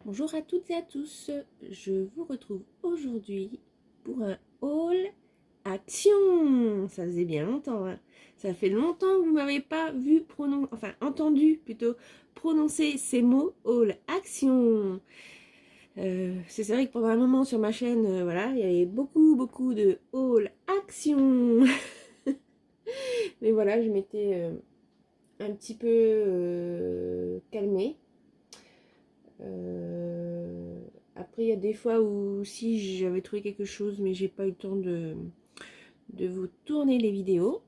Bonjour à toutes et à tous, je vous retrouve aujourd'hui pour un haul action. Ça faisait bien longtemps, hein. Ça fait longtemps que vous m'avez pas vu prononcer, enfin entendu plutôt prononcer ces mots haul action. C'est vrai que pendant un moment sur ma chaîne, voilà, il y avait beaucoup de haul action. Mais voilà, je m'étais un petit peu calmée. Après, il y a des fois où si j'avais trouvé quelque chose, mais j'ai pas eu le temps de vous tourner les vidéos.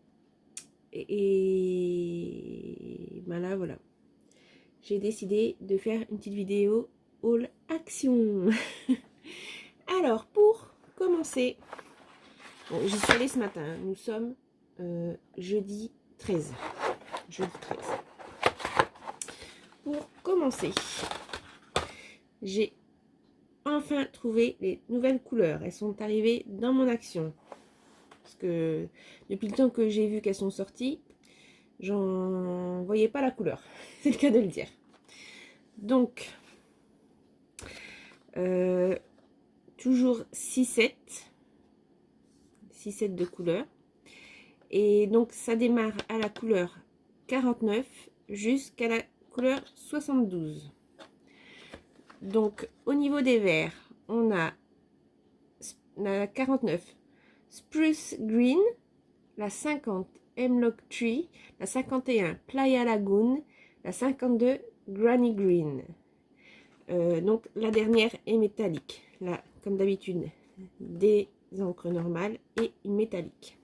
Et ben là, voilà. J'ai décidé de faire une petite vidéo haul action. Alors, pour commencer, bon, j'y suis allée ce matin. Nous sommes jeudi 13. Jeudi 13. Pour commencer, j'ai enfin trouvé les nouvelles couleurs. Elles sont arrivées dans mon action. Parce que depuis le temps que j'ai vu qu'elles sont sorties, j'en voyais pas la couleur. C'est le cas de le dire. Donc, toujours 6 sets de couleurs. Et donc, ça démarre à la couleur 49 jusqu'à la couleur 72. Donc, au niveau des verts, on a la 49 Spruce Green, la 50 Hemlock Tree, la 51 Playa Lagoon, la 52 Granny Green. Donc la dernière est métallique. Là, comme d'habitude, des encres normales et une métallique.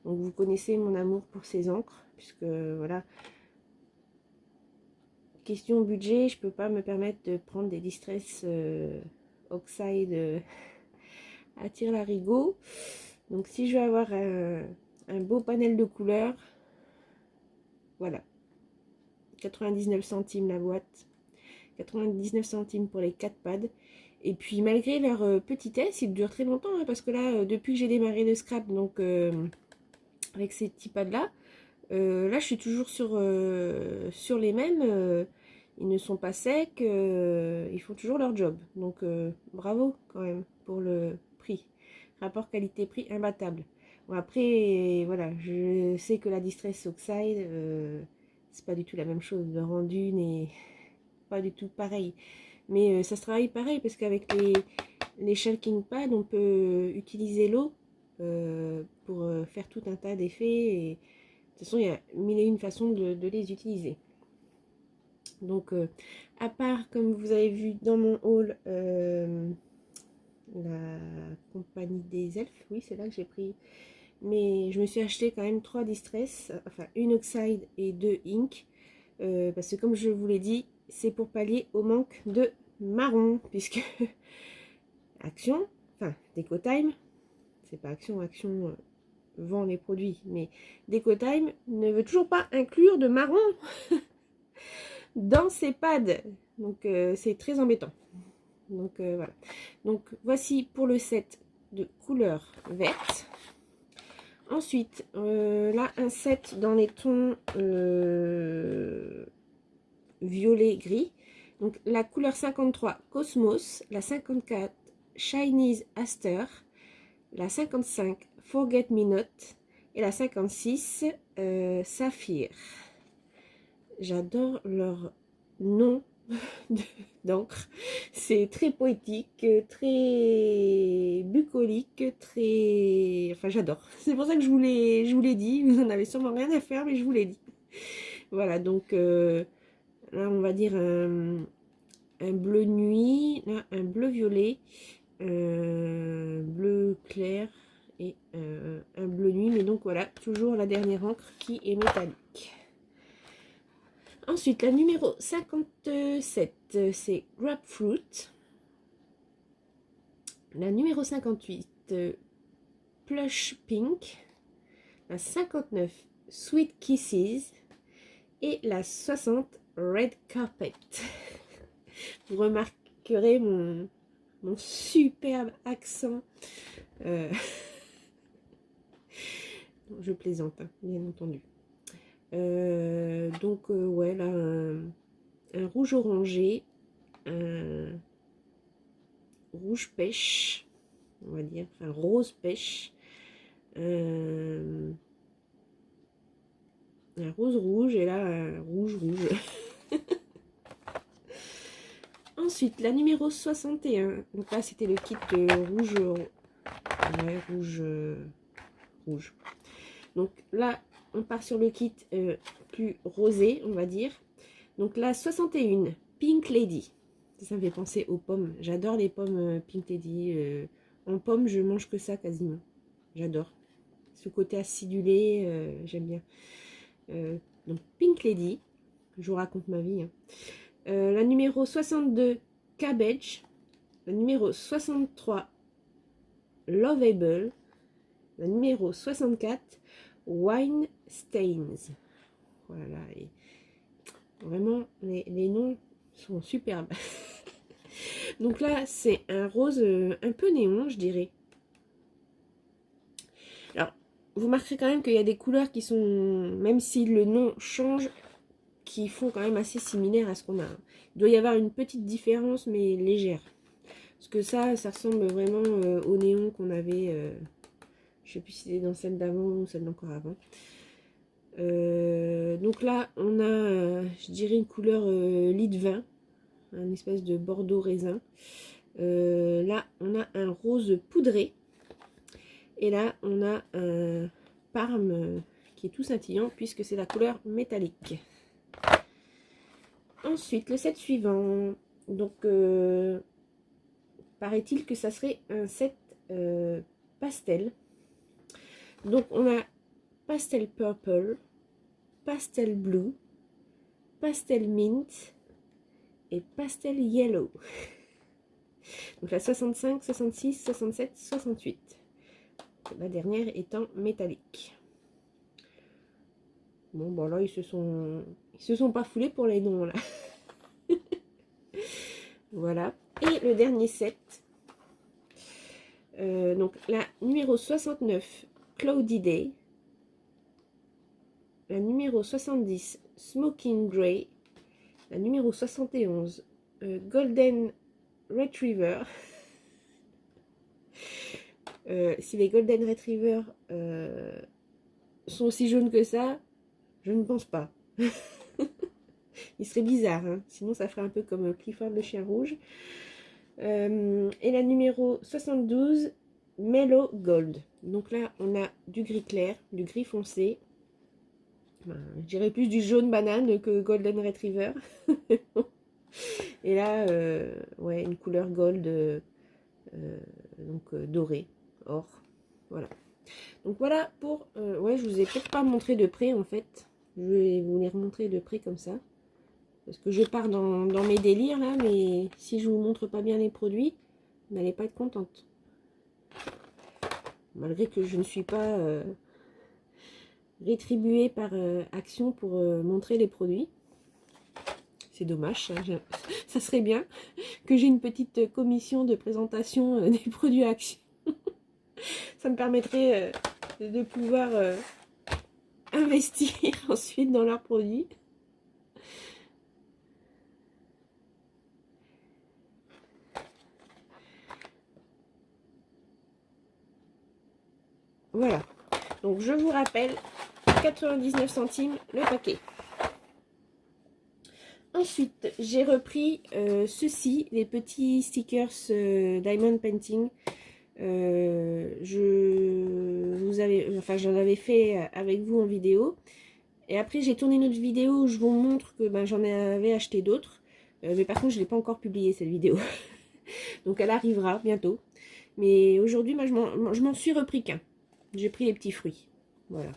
Donc vous connaissez mon amour pour ces encres, puisque voilà, question budget, je peux pas me permettre de prendre des Distress Oxide à tire-larigot. Donc si je veux avoir un beau panel de couleurs, voilà, 99 centimes la boîte, 99 centimes pour les 4 pads. Et puis malgré leur petitesse, ils durent très longtemps, hein, parce que là, depuis que j'ai démarré le scrap, donc avec ces petits pads là, là je suis toujours sur les mêmes. Ils ne sont pas secs, ils font toujours leur job. Donc bravo quand même pour le prix. Rapport qualité-prix imbattable. Bon, après, voilà, je sais que la Distress Oxide, c'est pas du tout la même chose. Le rendu n'est pas du tout pareil. Mais ça se travaille pareil parce qu'avec les Shulking Pads, on peut utiliser l'eau pour faire tout un tas d'effets. Et de toute façon, il y a mille et une façons de les utiliser. Donc, à part, comme vous avez vu dans mon haul, la compagnie des elfes, oui, c'est là que j'ai pris. Mais je me suis acheté quand même 3 Distress, enfin une Oxide et 2 Ink. Parce que comme je vous l'ai dit, c'est pour pallier au manque de marron, puisque Action, enfin DecoTime, c'est pas Action, Action vend les produits, mais DecoTime ne veut toujours pas inclure de marron dans ses pads, donc c'est très embêtant. Donc voilà, donc voici pour le set de couleur verte. Ensuite, là un set dans les tons violet gris. Donc la couleur 53 Cosmos, la 54 Chinese Aster, la 55 Forget Me Not et la 56 Saphir. J'adore leur nom d'encre. C'est très poétique, très bucolique, très... Enfin j'adore. C'est pour ça que je vous l'ai dit. Vous en avez sûrement rien à faire, mais je vous l'ai dit. Voilà, donc là on va dire un bleu nuit, là, un bleu violet, bleu clair et un bleu nuit. Mais donc voilà, toujours la dernière encre qui est métallique. Ensuite, la numéro 57, c'est Grapefruit. La numéro 58, Plush Pink. La 59, Sweet Kisses. Et la 60, Red Carpet. Vous remarquerez mon superbe accent. Je plaisante, hein, bien entendu. Donc, ouais, là, un rouge orangé un rouge pêche, on va dire, enfin rose pêche, un rose rouge et là un rouge rouge. Ensuite, la numéro 61. Donc là, c'était le kit rouge. Ouais, rouge. Rouge. Donc là, on part sur le kit plus rosé, on va dire. Donc là, 61. Pink Lady. Ça me fait penser aux pommes. J'adore les pommes Pink Lady. En pommes, je mange que ça quasiment. J'adore. Ce côté acidulé, j'aime bien. Donc Pink Lady. Je vous raconte ma vie. Hein. La numéro 62, Cabbage. La numéro 63, Loveable. La numéro 64, Wine Stains. Voilà. Et vraiment, les noms sont superbes. Donc là, c'est un rose un peu néon, je dirais. Alors, vous remarquerez quand même qu'il y a des couleurs qui sont, même si le nom change, qui font quand même assez similaires à ce qu'on a. Il doit y avoir une petite différence, mais légère. Parce que ça ressemble vraiment au néon qu'on avait, je ne sais plus si c'était dans celle d'avant ou celle d'encore avant. Donc là, on a, je dirais, une couleur lit de vin, un espèce de bordeaux raisin. Là, on a un rose poudré. Et là, on a un parme qui est tout scintillant puisque c'est la couleur métallique. Ensuite, le set suivant. Donc, paraît-il que ça serait un set pastel. Donc, on a pastel purple, pastel blue, pastel mint et pastel yellow. Donc, la 65, 66, 67, 68. La dernière étant métallique. Bon, bon là, ils se sont pas foulés pour les noms, là. Voilà. Et le dernier set. Donc, la numéro 69, Cloudy Day. La numéro 70, Smoking Grey. La numéro 71, Golden Retriever. Si les Golden Retriever sont aussi jaunes que ça, je ne pense pas. Il serait bizarre, hein. Sinon ça ferait un peu comme Clifford le chien rouge. Et la numéro 72, Mellow Gold. Donc là, on a du gris clair, du gris foncé. Je dirais plus du jaune banane que Golden Retriever. Et là, ouais, une couleur gold, donc doré, or. Voilà. Donc voilà pour... ouais, je vous ai peut-être pas montré de près en fait. Je vais vous les remontrer de près comme ça. Parce que je pars dans mes délires là, mais si je vous montre pas bien les produits, vous n'allez pas être contente. Malgré que je ne suis pas rétribuée par Action pour montrer les produits. C'est dommage, ça serait bien que j'ai une petite commission de présentation des produits Action. Ça me permettrait de pouvoir investir ensuite dans leurs produits. Voilà, donc je vous rappelle, 99 centimes le paquet. Ensuite, j'ai repris ceux-ci, les petits stickers Diamond Painting. J'en avais fait avec vous en vidéo. Et après, j'ai tourné une autre vidéo où je vous montre que j'en avais acheté d'autres. Mais par contre, je ne l'ai pas encore publié cette vidéo. Donc elle arrivera bientôt. Mais aujourd'hui, je m'en suis repris qu'un. J'ai pris les petits fruits. Voilà.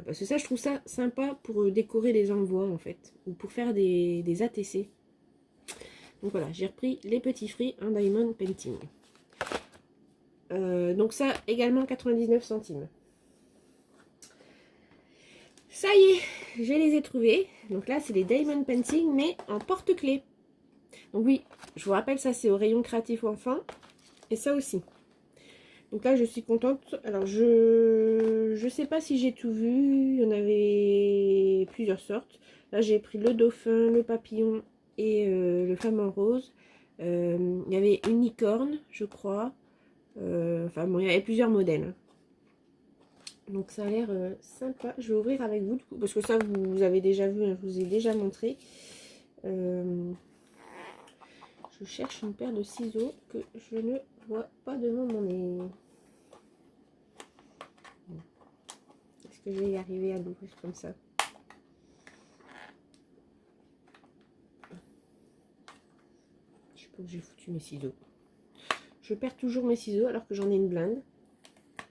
Parce que ça, je trouve ça sympa pour décorer les envois en fait. Ou pour faire des ATC. Donc voilà, j'ai repris les petits fruits en Diamond Painting. Donc ça, également 99 centimes. Ça y est, je les ai trouvés. Donc là, c'est les Diamond Painting, mais en porte-clés. Donc oui, je vous rappelle, ça c'est au rayon créatif enfant. Et ça aussi. Donc là, je suis contente. Alors, je sais pas si j'ai tout vu. Il y en avait plusieurs sortes. Là, j'ai pris le dauphin, le papillon et le flamant rose. Il y avait une licorne, je crois. Enfin bon, il y avait plusieurs modèles. Donc ça a l'air sympa. Je vais ouvrir avec vous du coup, parce que ça vous avez déjà vu, hein, je vous ai déjà montré. Je cherche une paire de ciseaux que je ne vois pas devant mon nez. Est-ce que je vais y arriver à l'ouvrir comme ça? Je sais pas où j'ai foutu mes ciseaux. Je perds toujours mes ciseaux alors que j'en ai une blinde.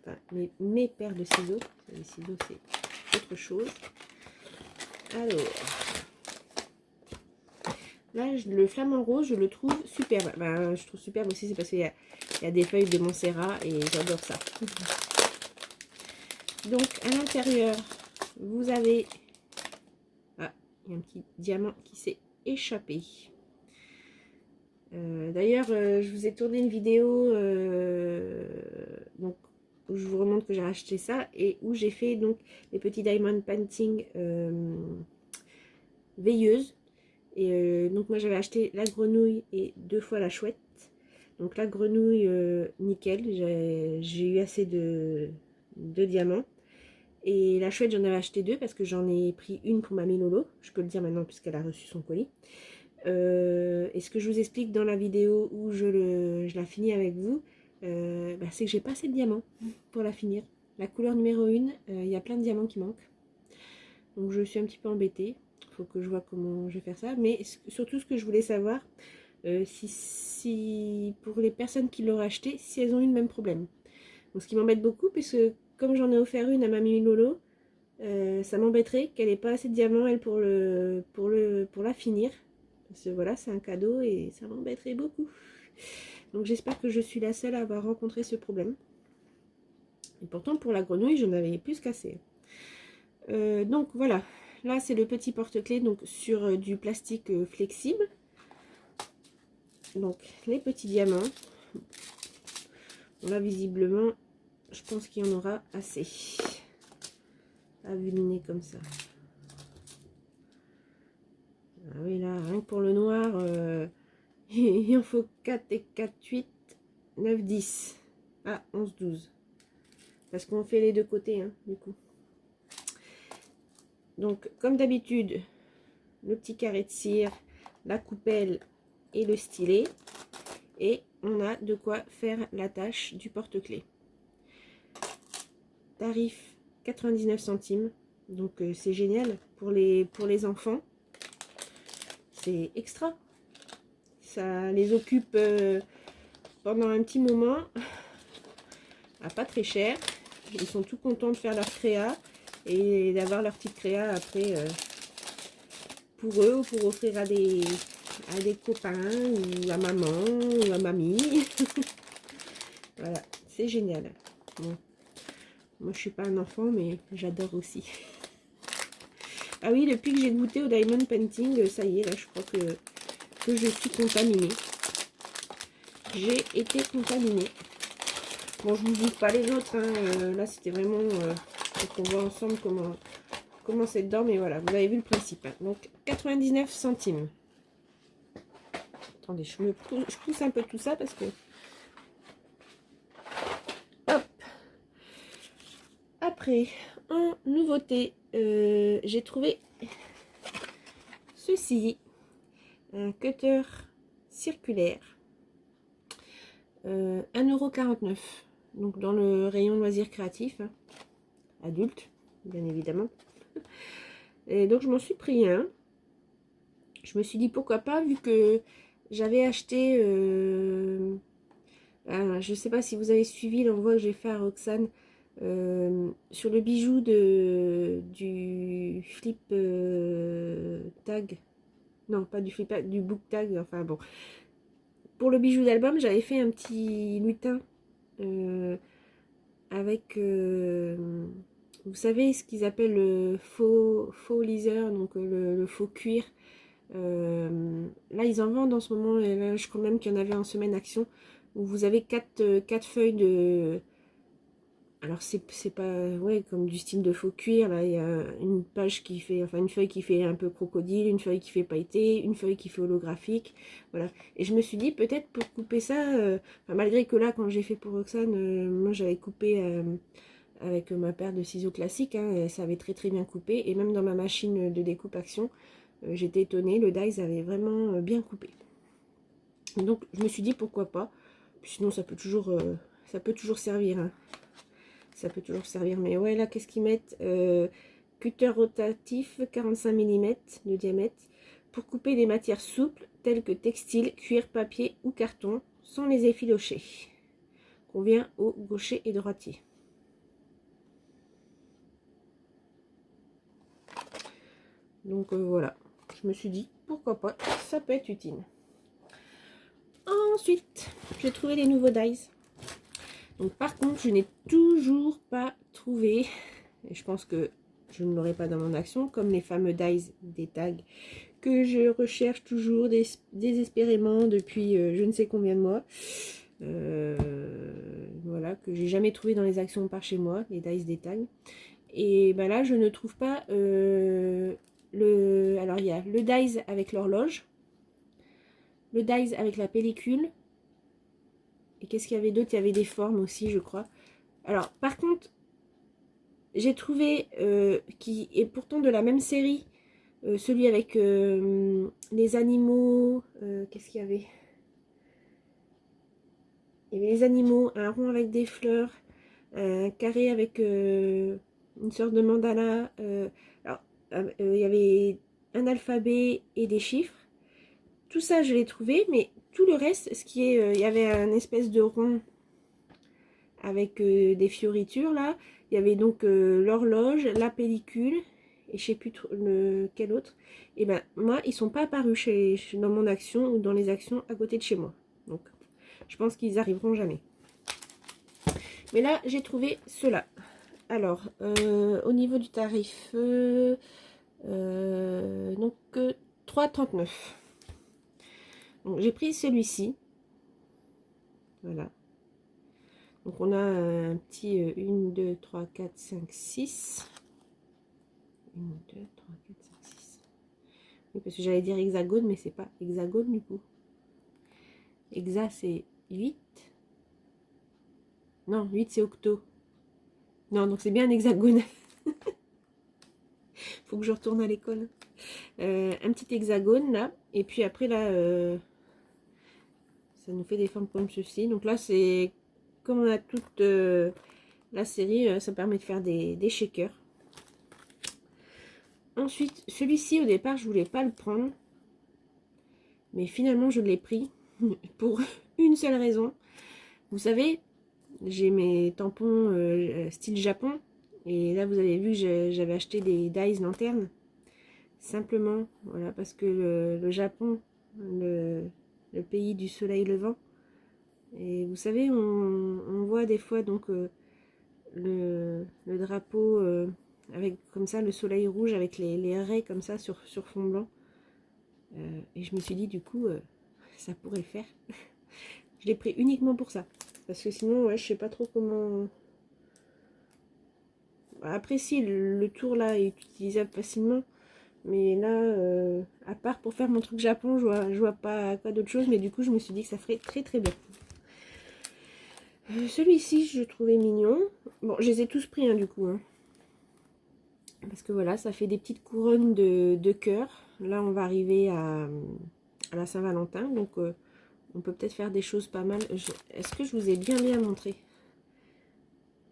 Enfin, mes paires de ciseaux. Les ciseaux, c'est autre chose. Alors, là, le flamant rose, je le trouve superbe. Ben, je trouve superbe aussi, c'est parce qu'il y a des feuilles de Montserrat et j'adore ça. Donc, à l'intérieur, vous avez... Ah, il y a un petit diamant qui s'est échappé. D'ailleurs, je vous ai tourné une vidéo donc, où je vous remontre que j'ai racheté ça et où j'ai fait donc les petits diamond painting veilleuses. Et donc moi j'avais acheté la grenouille et 2 fois la chouette. Donc la grenouille nickel, j'ai eu assez de diamants. Et la chouette j'en avais acheté 2 parce que j'en ai pris une pour mamie Lolo. Je peux le dire maintenant puisqu'elle a reçu son colis. Et ce que je vous explique dans la vidéo où je la finis avec vous, bah, c'est que j'ai pas assez de diamants pour la finir. La couleur numéro 1, il y a plein de diamants qui manquent. Donc je suis un petit peu embêtée. Il faut que je vois comment je vais faire ça. Mais surtout ce que je voulais savoir, si pour les personnes qui l'auraient acheté, si elles ont eu le même problème. Donc ce qui m'embête beaucoup, puisque comme j'en ai offert une à mamie Lolo, ça m'embêterait qu'elle n'ait pas assez de diamants elle pour la finir. Parce que voilà, c'est un cadeau et ça m'embêterait beaucoup. Donc j'espère que je suis la seule à avoir rencontré ce problème. Et pourtant pour la grenouille, je n'avais plus qu'assez. Donc voilà, là c'est le petit porte-clés donc sur du plastique flexible. Donc les petits diamants. Bon, là visiblement, je pense qu'il y en aura assez. À vue de nez comme ça. Ah oui, là, rien que pour le noir, il en faut 4 et 4, 8, 9, 10. Ah, 11, 12. Parce qu'on fait les deux côtés, hein, du coup. Donc, comme d'habitude, le petit carré de cire, la coupelle et le stylet. Et on a de quoi faire la tâche du porte-clés. Tarif 99 centimes. Donc, c'est génial pour les enfants. C'est extra. Ça les occupe pendant un petit moment. À pas très cher. Ils sont tout contents de faire leur créa et d'avoir leur petite créa après pour eux ou pour offrir à des copains ou à maman ou à mamie. Voilà, c'est génial. Bon. Moi je suis pas un enfant mais j'adore aussi. Ah oui, depuis que j'ai goûté au diamond painting, ça y est, là je crois que je suis contaminée. J'ai été contaminée. Bon, je vous dis pas les autres, hein. Là c'était vraiment pour qu'on voit ensemble comment c'est dedans, mais voilà, vous avez vu le principe. Hein. Donc 99 centimes. Attendez, je pousse un peu tout ça parce que... Hop. Après, en nouveauté, j'ai trouvé ceci. Un cutter circulaire. 1,49 €. Donc dans le rayon loisirs créatifs. Hein, adulte, bien évidemment. Et donc je m'en suis pris un. Je me suis dit pourquoi pas, vu que j'avais acheté, je sais pas si vous avez suivi l'envoi que j'ai fait à Roxane sur le bijou du flip tag. Non, pas du flip tag, du book tag. Enfin bon, pour le bijou d'album, j'avais fait un petit lutin avec, vous savez, ce qu'ils appellent le faux leather, donc le faux cuir. Là ils en vendent en ce moment et là, je crois même qu'il y en avait en semaine action où vous avez 4 feuilles alors c'est pas ouais, comme du style de faux cuir, là il y a une page qui fait, enfin une feuille qui fait un peu crocodile, une feuille qui fait pailleté, une feuille qui fait holographique, voilà. Et je me suis dit peut-être pour couper ça, enfin, malgré que là quand j'ai fait pour Roxane, moi j'avais coupé avec ma paire de ciseaux classiques, hein, et ça avait très très bien coupé, et même dans ma machine de découpe action, j'étais étonnée, le dies avait vraiment bien coupé. Donc je me suis dit pourquoi pas, puis sinon ça peut toujours servir, hein. Ça peut toujours servir, mais ouais, là, qu'est-ce qu'ils mettent cutter rotatif, 45 mm de diamètre, pour couper des matières souples, telles que textile, cuir, papier ou carton, sans les effilocher. Convient aux gauchers et droitiers. Donc voilà, je me suis dit, pourquoi pas, ça peut être utile. Ensuite, j'ai trouvé les nouveaux dies. Donc par contre, je n'ai toujours pas trouvé, et je pense que je ne l'aurai pas dans mon action, comme les fameux dies des tags que je recherche toujours désespérément depuis je ne sais combien de mois. Voilà, que j'ai jamais trouvé dans les actions par chez moi, les dies des tags. Et ben là, je ne trouve pas alors il y a le dies avec l'horloge, le dies avec la pellicule. Et qu'est-ce qu'il y avait d'autre? Il y avait des formes aussi, je crois. Alors, par contre, j'ai trouvé qui est pourtant de la même série, celui avec les animaux. Qu'est-ce qu'il y avait? Il y avait les animaux, un rond avec des fleurs, un carré avec une sorte de mandala. Alors, il y avait un alphabet et des chiffres. Tout ça, je l'ai trouvé, mais tout le reste, ce qui est, il y avait un espèce de rond avec des fioritures là. Il y avait donc l'horloge, la pellicule et je sais plus quel autre. Et ben moi, ils sont pas apparus dans mon action ou dans les actions à côté de chez moi. Donc, je pense qu'ils arriveront jamais. Mais là, j'ai trouvé ceux-là. Alors, au niveau du tarif, donc 3,39. Donc, j'ai pris celui-ci. Voilà. Donc, on a un petit 1, 2, 3, 4, 5, 6. 1, 2, 3, 4, 5, 6. Oui, parce que j'allais dire hexagone, mais c'est pas hexagone du coup. Hexa, c'est 8. Non, 8 c'est octo. Non, donc c'est bien un hexagone. Faut que je retourne à l'école. Un petit hexagone là. Et puis après là, ça nous fait des formes comme ceci. Donc là, c'est comme on a toute la série, ça permet de faire des shakers. Ensuite, celui-ci, au départ, je voulais pas le prendre. Mais finalement, je l'ai pris pour une seule raison. Vous savez, j'ai mes tampons style Japon. Et là, vous avez vu que j'avais acheté des dies lanternes. Simplement, voilà, parce que le Japon, le pays du soleil levant. Et vous savez, on voit des fois donc le drapeau avec comme ça le soleil rouge avec les raies comme ça sur fond blanc. Et je me suis dit du coup, ça pourrait le faire. Je l'ai pris uniquement pour ça. Parce que sinon, ouais, je sais pas trop comment... Après si, le tour là est utilisable facilement. Mais là, à part pour faire mon truc Japon, je vois pas d'autre chose. Mais du coup, je me suis dit que ça ferait très très bien. Celui-ci, je trouvais mignon. Bon, je les ai tous pris, hein, du coup. Hein. Parce que voilà, ça fait des petites couronnes de cœur. Là, on va arriver à la Saint-Valentin. Donc, on peut peut-être faire des choses pas mal. Est-ce que je vous ai bien montré?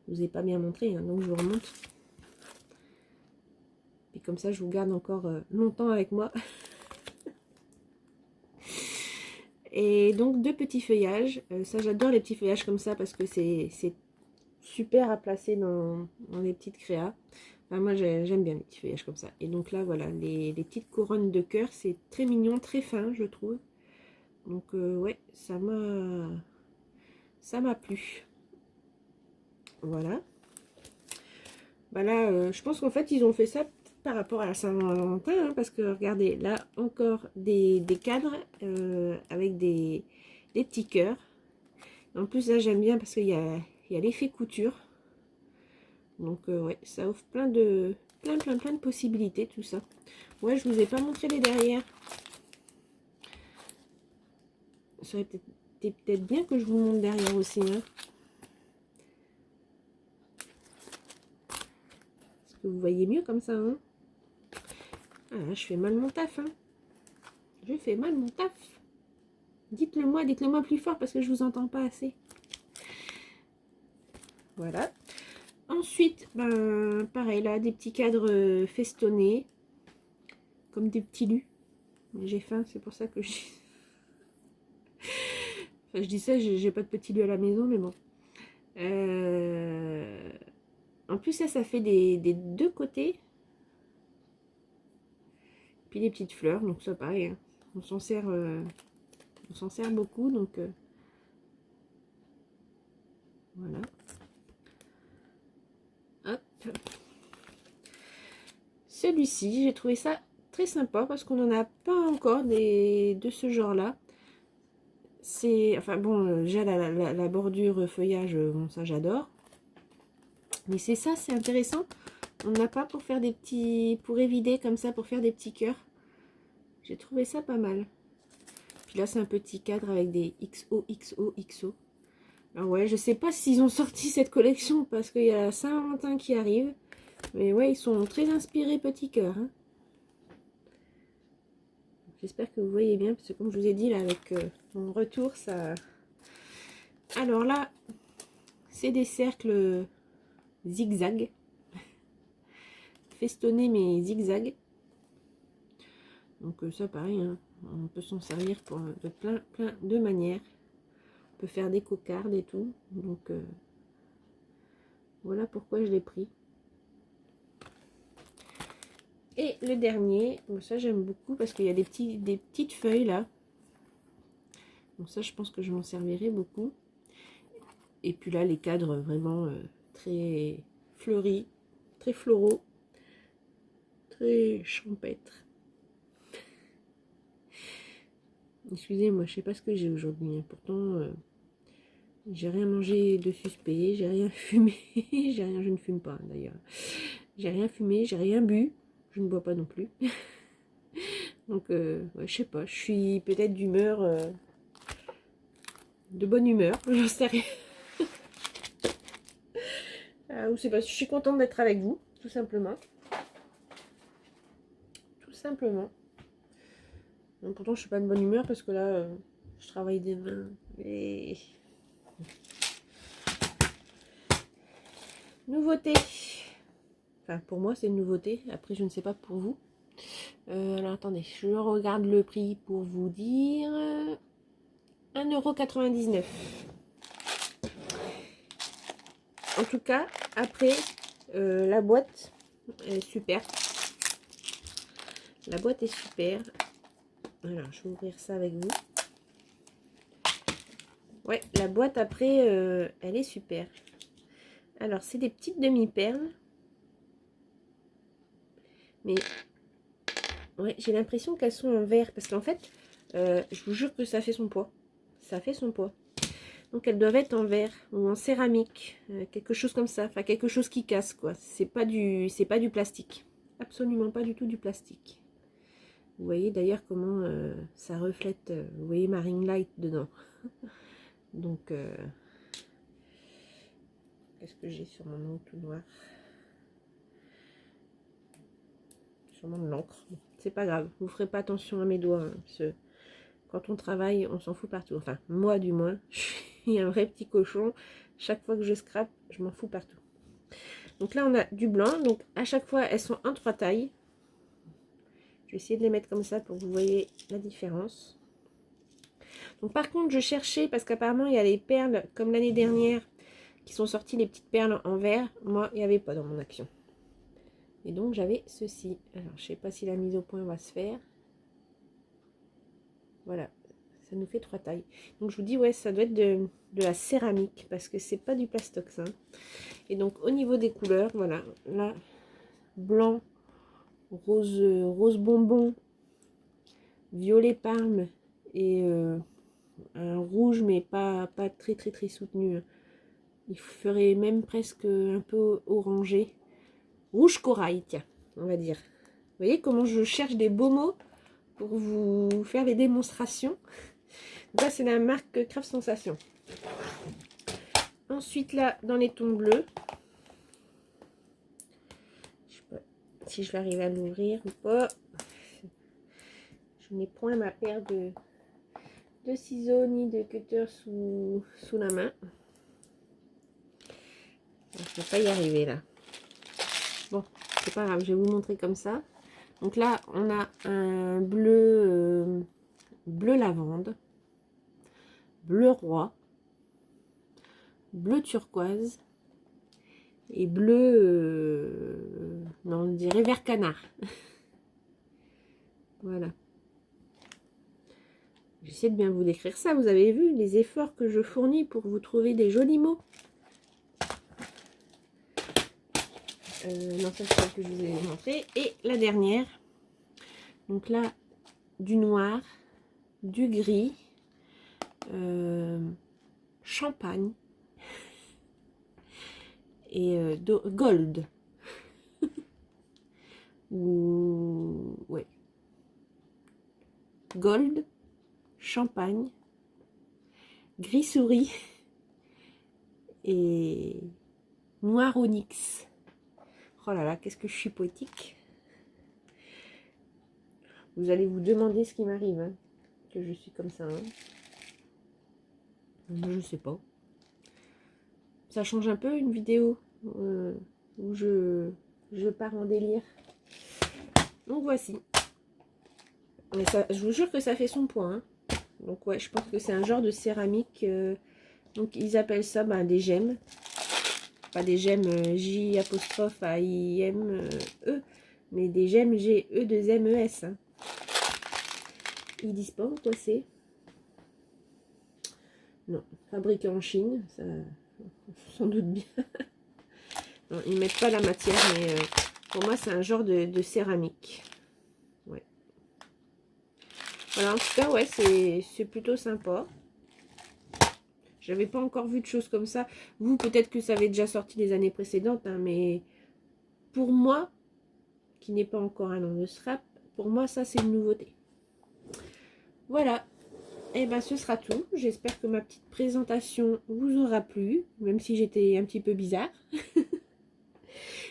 Je vous ai pas bien montré, hein, donc je vous remonte. Et comme ça, je vous garde encore longtemps avec moi. Et donc, deux petits feuillages. Ça, j'adore les petits feuillages comme ça parce que c'est super à placer dans les petites créas. Enfin, moi, j'aime bien les petits feuillages comme ça. Et donc là, voilà, les petites couronnes de cœur, c'est très mignon, très fin, je trouve. Donc, ouais, ça m'a plu. Voilà. Bah là, je pense qu'en fait, ils ont fait ça par rapport à la Saint-Valentin, hein, parce que regardez, là, encore des cadres avec des petits cœurs. En plus, là, j'aime bien parce qu'il y a l'effet couture. Donc ouais, ça offre plein de possibilités tout ça. Ouais, je vous ai pas montré les derrière. Ça aurait été peut-être bien que je vous montre derrière aussi, hein. Parce que vous voyez mieux comme ça, hein. Ah, je fais mal mon taf, hein. Je fais mal mon taf. Dites-le moi plus fort parce que je vous entends pas assez. Voilà. Ensuite, ben, pareil là, des petits cadres festonnés, comme des petits lus. J'ai faim, c'est pour ça que je... Enfin, je dis ça, j'ai pas de petits lus à la maison, mais bon. En plus, ça fait des deux côtés. Puis des petites fleurs, donc ça pareil, hein. On s'en sert beaucoup, donc voilà. Hop. Celui-ci, j'ai trouvé ça très sympa parce qu'on n'en a pas encore de ce genre-là. C'est, enfin bon, déjà la bordure feuillage, bon ça j'adore. Mais c'est ça, c'est intéressant. On n'a pas pour faire des petits, pour évider comme ça, pour faire des petits cœurs. J'ai trouvé ça pas mal. Puis là, c'est un petit cadre avec des XO. Alors ouais, je sais pas s'ils ont sorti cette collection parce qu'il y a Saint-Valentin qui arrive. Mais ouais, ils sont très inspirés petit cœur, hein. J'espère que vous voyez bien, parce que comme je vous ai dit, là, avec mon retour, ça... Alors là, c'est des cercles zigzag. Festonnés, mais zigzag. Donc ça, pareil, hein, on peut s'en servir pour de plein de manières. On peut faire des cocardes et tout. Donc voilà pourquoi je l'ai pris. Et le dernier, bon, ça j'aime beaucoup parce qu'il y a des petites feuilles là. Donc ça je pense que je m'en servirai beaucoup. Et puis là les cadres vraiment très fleuris, très floraux, très champêtres. Excusez-moi, je sais pas ce que j'ai aujourd'hui, hein. Pourtant j'ai rien mangé de suspect, j'ai rien fumé, je ne fume pas d'ailleurs. J'ai rien fumé, j'ai rien bu, je ne bois pas non plus. Donc ouais, je sais pas, je suis peut-être d'humeur, de bonne humeur, j'en sais rien. Ou c'est parce que je suis contente d'être avec vous, tout simplement. Tout simplement. Donc, pourtant, je suis pas de bonne humeur parce que là, je travaille des mains. Et... Nouveauté. Enfin, pour moi, c'est une nouveauté. Après, je ne sais pas pour vous. Alors, attendez, je regarde le prix pour vous dire. 1,99 €. En tout cas, après, la boîte est super. La boîte est super. Alors, je vais ouvrir ça avec vous. Ouais, la boîte après, elle est super. Alors, c'est des petites demi-perles. Mais, ouais, j'ai l'impression qu'elles sont en verre. Parce qu'en fait, je vous jure que ça fait son poids. Ça fait son poids. Donc, elles doivent être en verre ou en céramique. Quelque chose comme ça. Enfin, quelque chose qui casse, quoi. C'est pas du plastique. Absolument pas du tout du plastique. Vous voyez d'ailleurs comment ça reflète. Vous voyez ma ring light dedans. Donc, qu'est-ce que j'ai sur mon ongle tout noir? Sûrement de l'encre. Bon, c'est pas grave, vous ferez pas attention à mes doigts, hein, parce que quand on travaille, on s'en fout partout. Enfin, moi du moins, je suis un vrai petit cochon. Chaque fois que je scrape, je m'en fous partout. Donc là, on a du blanc. Donc à chaque fois, elles sont en 3 tailles. Je vais essayer de les mettre comme ça pour que vous voyez la différence. Donc par contre, je cherchais, parce qu'apparemment, il y a les perles, comme l'année dernière, qui sont sorties, les petites perles en verre. Moi, il n'y avait pas dans mon action. Et donc, j'avais ceci. Alors, je ne sais pas si la mise au point va se faire. Voilà. Ça nous fait 3 tailles. Donc, je vous dis, ouais, ça doit être de la céramique. Parce que c'est pas du plastox, hein. Et donc, au niveau des couleurs, voilà. Là, blanc, rose bonbon, violet palme et un rouge, mais pas très soutenu. Il ferait même presque un peu orangé. Rouge corail, tiens, on va dire. Vous voyez comment je cherche des beaux mots pour vous faire les démonstrations. Ça, c'est la marque Craft Sensation. Ensuite, là, dans les tons bleus, je sais pas si je vais arriver à l'ouvrir ou pas. Je n'ai point ma paire de ciseaux ni de cutter sous la main. Je ne vais pas y arriver là. Bon, c'est pas grave, je vais vous montrer comme ça. Donc là, on a un bleu, bleu lavande, bleu roi, bleu turquoise et bleu, non, on dirait vert canard. Voilà. J'essaie de bien vous décrire ça. Vous avez vu les efforts que je fournis pour vous trouver des jolis mots. Non, ça c'est celle que je vous ai montré. Et la dernière. Donc là, du noir, du gris, champagne et gold. Ou ouais. Gold, champagne, gris souris et noir onyx. Oh là là, qu'est-ce que je suis poétique. Vous allez vous demander ce qui m'arrive, hein, que je suis comme ça. Hein. Je sais pas. Ça change un peu une vidéo où je pars en délire. Donc voici. Mais ça, je vous jure que ça fait son point. Hein. Donc ouais, je pense que c'est un genre de céramique. Donc ils appellent ça des gemmes. Pas des gemmes J'_AIME, mais des gemmes GE2MES. Hein. Ils disent pas quoi c'est. Non, fabriqué en Chine, ça sans doute bien. Non, ils mettent pas la matière, mais pour moi c'est un genre de céramique. Ouais. Voilà, en tout cas, ouais, c'est plutôt sympa. J'avais pas encore vu de choses comme ça. Vous, peut-être que ça avait déjà sorti les années précédentes, hein, mais pour moi, qui n'est pas encore un nom de scrap, pour moi, ça, c'est une nouveauté. Voilà. Et ben, ce sera tout. J'espère que ma petite présentation vous aura plu, même si j'étais un petit peu bizarre.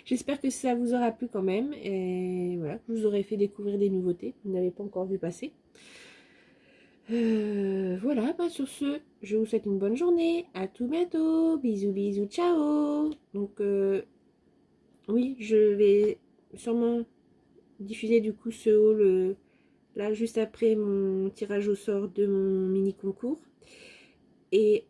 J'espère que ça vous aura plu quand même. Et voilà, je vous aurai fait découvrir des nouveautés que vous n'avez pas encore vu passer. Voilà, sur ce, je vous souhaite une bonne journée. À tout bientôt. Bisous, bisous, ciao. Donc, oui, je vais sûrement diffuser du coup ce haul là juste après mon tirage au sort de mon mini concours. Et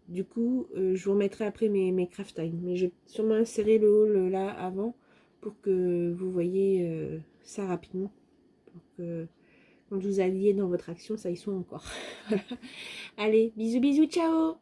du coup, je vous remettrai après mes craft time. Mais je vais sûrement insérer le haul là avant pour que vous voyez ça rapidement. Pour que quand vous alliez dans votre action, ça y soit encore. Allez, bisous, bisous, ciao!